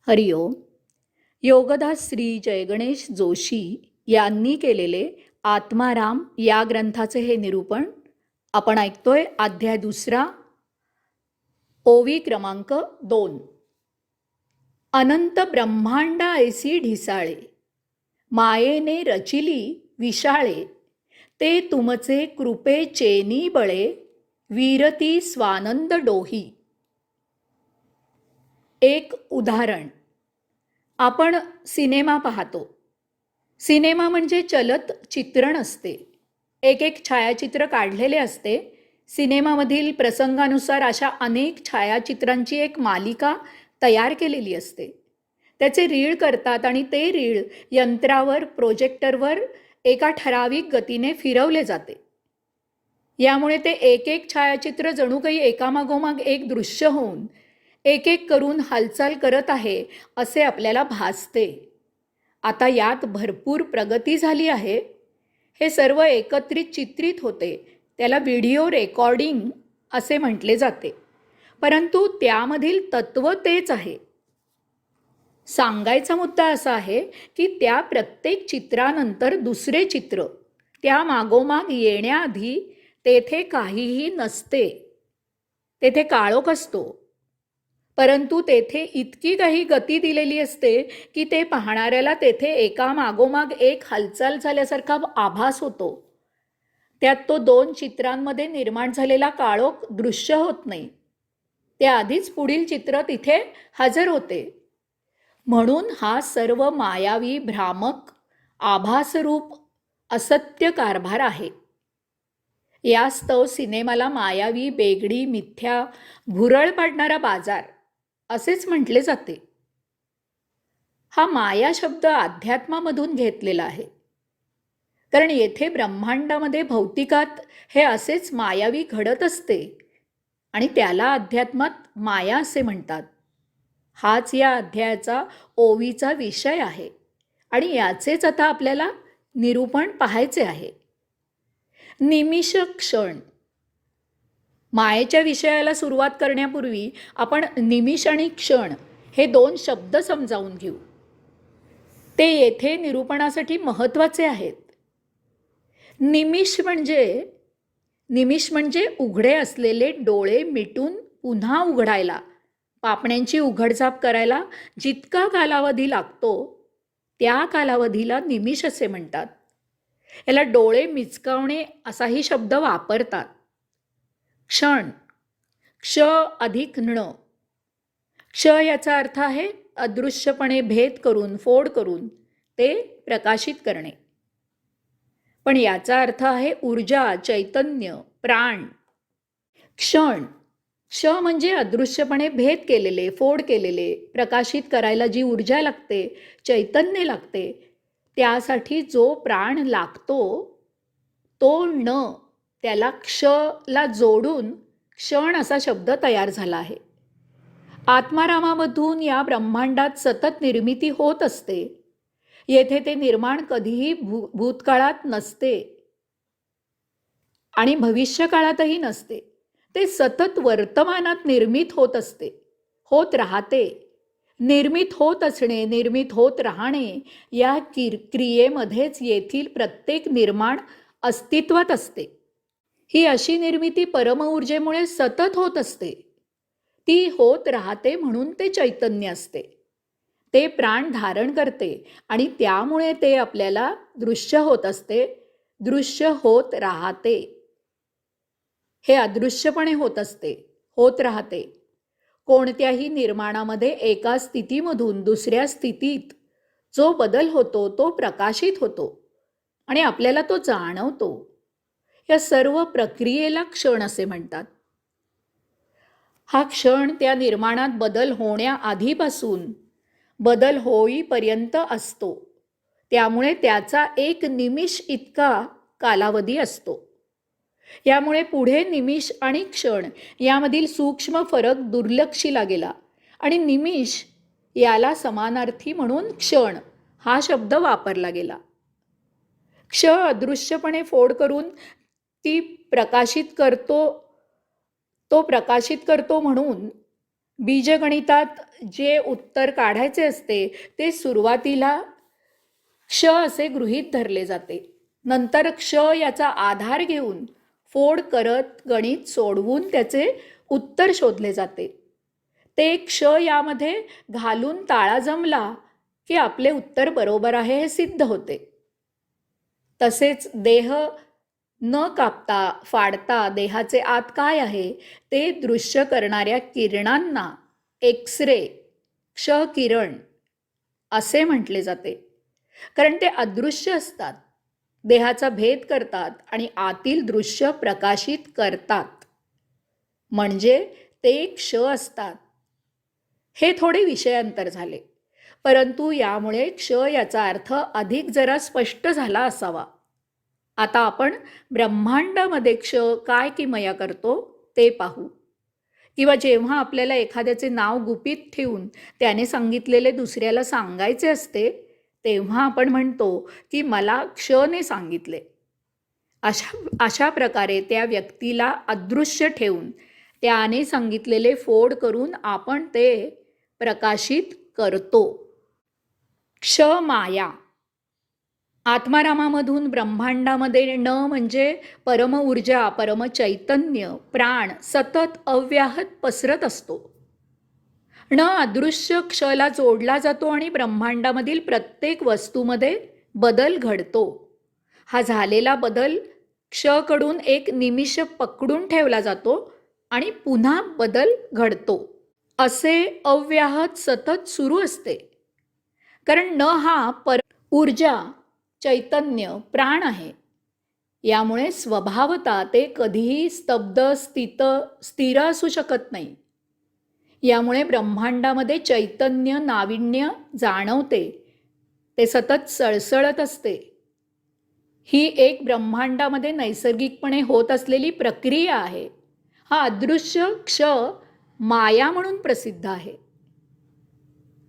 हरिओम. योगदास श्री जयगणेश जोशी यांनी केलेले आत्माराम या ग्रंथाचे हे निरूपण आपण ऐकतोय. अध्याय 2, ओवी क्रमांक 2. अनंत ब्रह्मांडा ऐसी ढिसाळे, मायेने रचिली विशाळे, ते तुमचे कृपे चेनी बळे, वीरती स्वानंद डोही. एक उदाहरण. आपण सिनेमा पाहतो. सिनेमा म्हणजे चलत चित्रण असते. एक एक छायाचित्र काढलेले असते. सिनेमामधील प्रसंगानुसार अशा अनेक छायाचित्रांची एक मालिका तयार केलेली असते. त्याचे रीळ करतात आणि ते रीळ यंत्रावर, प्रोजेक्टरवर एका ठराविक गतीने फिरवले जाते. यामुळे ते एक एक छायाचित्र जणू काही एकामागोमाग एक दृश्य होऊन एक एक करून हालचाल करत आहे असे आपल्याला भासते. आता यात भरपूर प्रगती झाली आहे. हे सर्व एकत्रित चित्रित होते. त्याला व्हिडिओ रेकॉर्डिंग असे म्हटले जाते. परंतु त्यामधील तत्त्व तेच आहे. सांगायचा मुद्दा असा आहे की त्या प्रत्येक चित्रानंतर दुसरे चित्र त्या मागोमाग येण्याआधी तेथे काहीही नसते. तेथे काळोख असतो. परंतु तेथे इतकी काही गती दिलेली असते की ते पाहणाऱ्याला तेथे एका मागोमाग एक हालचाल झाल्यासारखा आभास होतो. त्यात तो 2 चित्रांमध्ये निर्माण झालेला काळोख दृश्य होत नाही. त्याआधीच पुढील चित्र तिथे हजर होते. म्हणून हा सर्व मायावी, भ्रामक, आभासरूप असत्य कारभार आहे. यास्तव सिनेमाला मायावी, बेगडी, मिथ्या, भुरळ पाडणारा बाजार असेच म्हटले जाते. हा माया शब्द अध्यात्मामधून घेतलेला आहे. कारण येथे ब्रह्मांडामध्ये भौतिकात हे असेच मायावी घडत असते आणि त्याला अध्यात्मात माया असे म्हणतात. हाच या अध्यायाचा ओवीचा विषय आहे आणि याचेच आता आपल्याला निरूपण पाहायचे आहे. निमिष क्षण. मायेच्या विषयाला सुरुवात करण्यापूर्वी आपण निमिष आणि क्षण हे 2 शब्द समजावून घेऊ. ते येथे निरूपणासाठी महत्त्वाचे आहेत. निमिष म्हणजे उघडे असलेले डोळे मिटून पुन्हा उघडायला, पापण्यांची उघडझाप करायला जितका कालावधी लागतो त्या कालावधीला निमिष असे म्हणतात. याला डोळे मिचकावणे असाही शब्द वापरतात. क्षण, क्ष अधिक ण. क्ष याचा अर्थ आहे अदृश्यपणे भेद करून, फोड करून ते प्रकाशित करणे. पण याचा अर्थ आहे ऊर्जा, चैतन्य, प्राण. क्षण, क्ष म्हणजे अदृश्यपणे भेद केलेले, फोड केलेले, प्रकाशित करायला जी ऊर्जा लागते, चैतन्य लागते, त्यासाठी जो प्राण लागतो तो ण, त्याला क्षला जोडून क्षण असा शब्द तयार झाला आहे. आत्मारामामधून या ब्रह्मांडात सतत निर्मिती होत असते. येथे ते निर्माण कधीही भूतकाळात नसते आणि भविष्यकाळातही नसते. ते सतत वर्तमानात निर्मित होत असते, होत राहते. निर्मित होत असणे, निर्मित होत राहणे या क्रियेमध्येच येथील प्रत्येक निर्माण अस्तित्वात असते. ही अशी निर्मिती परमऊर्जेमुळे सतत होत असते. ती होत राहते म्हणून ते चैतन्य असते. ते प्राण धारण करते आणि त्यामुळे ते आपल्याला दृश्य होत असते, दृश्य होत राहते. हे अदृश्यपणे होत असते, होत राहते. कोणत्याही निर्माणामध्ये एका स्थितीमधून दुसऱ्या स्थितीत जो बदल होतो तो प्रकाशित होतो आणि आपल्याला तो जाणवतो. या सर्व प्रक्रियेला क्षण असे म्हणतात. हा क्षण त्या निर्माणात बदल होण्याआधीपासून बदल होईपर्यंत असतो. त्यामुळे त्याचा एक निमिष इतका कालावधी असतो. यामुळे पुढे निमिष आणि क्षण यामधील सूक्ष्म फरक दुर्लक्षिला गेला आणि निमिष याला समानार्थी म्हणून क्षण हा शब्द वापरला गेला. क्ष अदृश्यपणे फोड करून ती प्रकाशित करतो, तो प्रकाशित करतो म्हणून बीजगणितात जे उत्तर काढायचे असते ते सुरुवातीला क्ष असे गृहीत धरले जाते. नंतर क्ष याचा आधार घेऊन फोड करत गणित सोडवून त्याचे उत्तर शोधले जाते. ते क्ष यामध्ये घालून ताळा जमला की आपले उत्तर बरोबर आहे हे सिद्ध होते. तसेच देह न कापता फाडता देहाचे आत काय आहे ते दृश्य करणाऱ्या किरणांना एक्स-रे, क्षकिरण असे म्हटले जाते. कारण ते अदृश्य असतात, देहाचा भेद करतात आणि आतील दृश्य प्रकाशित करतात. म्हणजे ते क्ष असतात. हे थोडे विषयांतर झाले, परंतु यामुळे क्ष याचा अर्थ अधिक जरा स्पष्ट झाला असावा. आता आपण ब्रह्मांडामध्ये क्ष काय किमया करतो ते पाहू. किंवा जेव्हा आपल्याला एखाद्याचे नाव गुपित ठेवून त्याने सांगितलेले दुसऱ्याला सांगायचे असते तेव्हा आपण म्हणतो की मला क्षने सांगितले. अशा प्रकारे त्या व्यक्तीला अदृश्य ठेवून त्याने सांगितलेले फोड करून आपण ते प्रकाशित करतो. क्ष माया. आत्मारामामधून ब्रह्मांडामध्ये न म्हणजे परम ऊर्जा, परम चैतन्य, प्राण सतत अव्याहत पसरत असतो. न अदृश्य क्षला जोडला जातो आणि ब्रह्मांडामधील प्रत्येक वस्तूमध्ये बदल घडतो. हा झालेला बदल क्षकडून एक निमिष पकडून ठेवला जातो आणि पुन्हा बदल घडतो. असे अव्याहत सतत सुरू असते. कारण न हा ऊर्जा, चैतन्य, प्राण आहे. यामुळे स्वभावतः ते कधीही स्तब्ध स्थिर असू शकत नाही. यामुळे ब्रह्मांडामध्ये चैतन्य, नाविन्य जाणवते. ते सतत सळसळत असते. ही एक ब्रह्मांडामध्ये नैसर्गिकपणे होत असलेली प्रक्रिया आहे. हा अदृश्य क्ष माया म्हणून प्रसिद्ध आहे.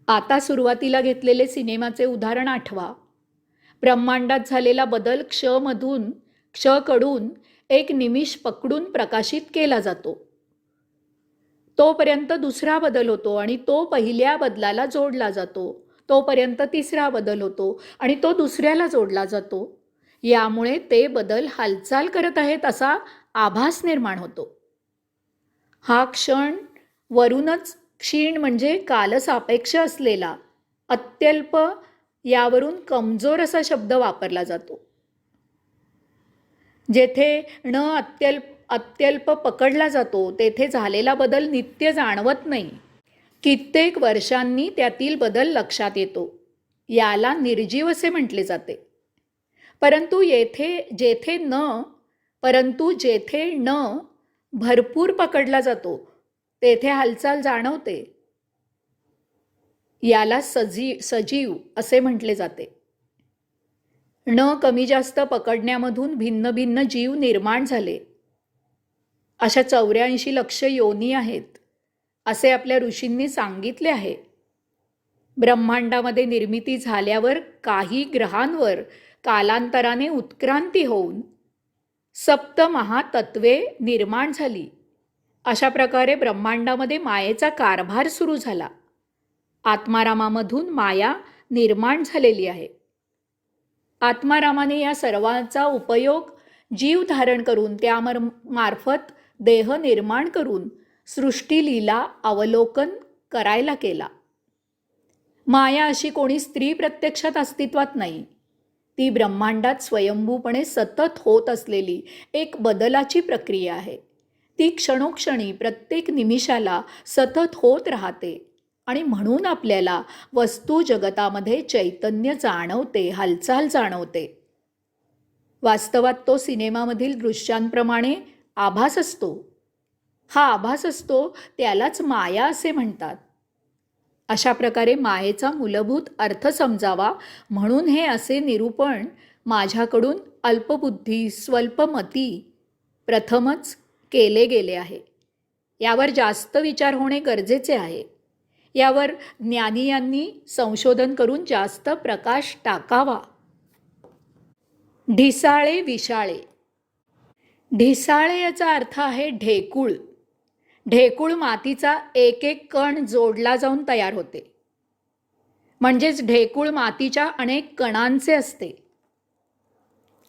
आता सुरुवातीला घेतलेले सिनेमाचे उदाहरण आठवा. ब्रह्मांडात झालेला बदल क्षकडून एक निमिष पकडून प्रकाशित केला जातो. तोपर्यंत दुसरा बदल होतो आणि तो पहिल्या बदलाला जोडला जातो. तोपर्यंत तिसरा बदल होतो आणि तो दुसऱ्याला जोडला जातो. यामुळे ते बदल हालचाल करत आहेत असा आभास निर्माण होतो. हा क्षण वरूनच क्षीण म्हणजे कालसापेक्ष असलेला, अत्यल्प यावरून कमजोर असा शब्द वापरला जातो. जेथे न अत्यल्प पकडला जातो तेथे झालेला बदल नित्य जाणवत नाही. कित्येक वर्षांनी त्यातील बदल लक्षात येतो. याला निर्जीव असे म्हटले जाते. परंतु जेथे न भरपूर पकडला जातो तेथे हालचाल जाणवते. याला सजीव असे म्हटले जाते. न कमी जास्त पकडण्यामधून भिन्न भिन्न जीव निर्माण झाले. अशा 84 लक्ष योनी आहेत असे आपल्या ऋषींनी सांगितले आहे. ब्रह्मांडामध्ये निर्मिती झाल्यावर काही ग्रहांवर कालांतराने उत्क्रांती होऊन सप्त महातत्वे निर्माण झाली. अशा प्रकारे ब्रह्मांडामध्ये मायेचा कारभार सुरू झाला. आत्मारामामधून माया निर्माण झालेली आहे. आत्मारामाने या सर्वांचा उपयोग जीव धारण करून त्यामार्फत देह निर्माण करून सृष्टीलीला अवलोकन करायला केला. माया अशी कोणी स्त्री प्रत्यक्षात अस्तित्वात नाही. ती ब्रह्मांडात स्वयंभूपणे सतत होत असलेली एक बदलाची प्रक्रिया आहे. ती क्षणोक्षणी प्रत्येक निमिषाला सतत होत राहते आणि म्हणून आपल्याला वस्तू जगतामध्ये चैतन्य जाणवते, हालचाल जाणवते. वास्तवात तो सिनेमामधील दृश्यांप्रमाणे आभास असतो. हा आभास असतो त्यालाच माया असे म्हणतात. अशा प्रकारे मायेचा मूलभूत अर्थ समजावा म्हणून हे असे निरूपण माझ्याकडून अल्पबुद्धी, स्वल्पमती प्रथमच केले गेले आहे. यावर जास्त विचार होणे गरजेचे आहे. यावर ज्ञानियांनी संशोधन करून जास्त प्रकाश टाकावा. ढिसाळे विशाळे. ढिसाळे याचा अर्थ आहे ढेकूळ. ढेकूळ मातीचा एक एक कण जोडला जाऊन तयार होते. म्हणजेच ढेकूळ मातीच्या अनेक कणांचे असते.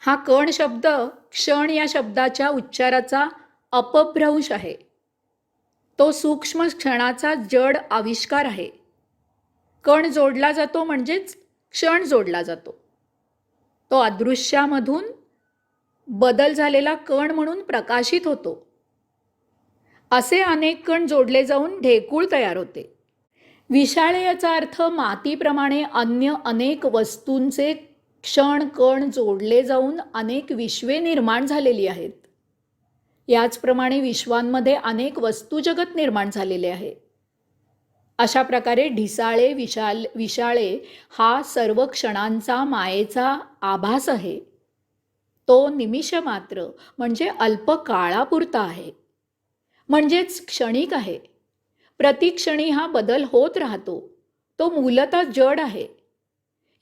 हा कण शब्द क्षण या शब्दाच्या उच्चाराचा अपभ्रंश आहे. तो सूक्ष्म क्षणाचा जड आविष्कार आहे. कण जोडला जातो म्हणजेच क्षण जोडला जातो. तो अदृश्यामधून बदल झालेला कण म्हणून प्रकाशित होतो. असे अनेक कण जोडले जाऊन ढेकूळ तयार होते. विशाळे याचा अर्थ मातीप्रमाणे अन्य अनेक वस्तूंचे क्षण कण जोडले जाऊन अनेक विश्वे निर्माण झालेली आहेत. याचप्रमाणे विश्वांमध्ये अनेक वस्तुजगत निर्माण झालेले आहे. अशा प्रकारे ढिसाळे विशाळे हा सर्व क्षणांचा मायेचा आभास आहे. तो निमिष मात्र म्हणजे अल्प काळापुरता आहे. म्हणजेच क्षणिक आहे. प्रतिक्षणी हा बदल होत राहतो. तो मूलतः जड आहे.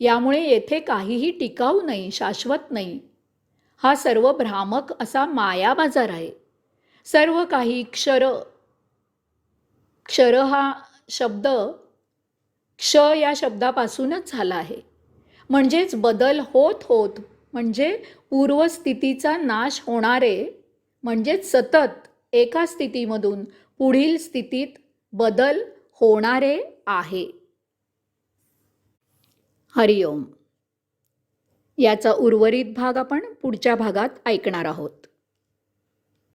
यामुळे येथे काहीही टिकाऊ नाही, शाश्वत नाही. हा सर्व भ्रामक असा माया बाजार आहे. सर्व काही क्षर हा शब्द क्ष या शब्दापासूनच झाला आहे. म्हणजेच बदल होत होत म्हणजे पूर्वस्थितीचा नाश होणारे, म्हणजेच सतत एका स्थितीमधून पुढील स्थितीत बदल होणारे आहे. हरिओम. याचा उर्वरित भाग आपण पुढच्या भागात ऐकणार आहोत.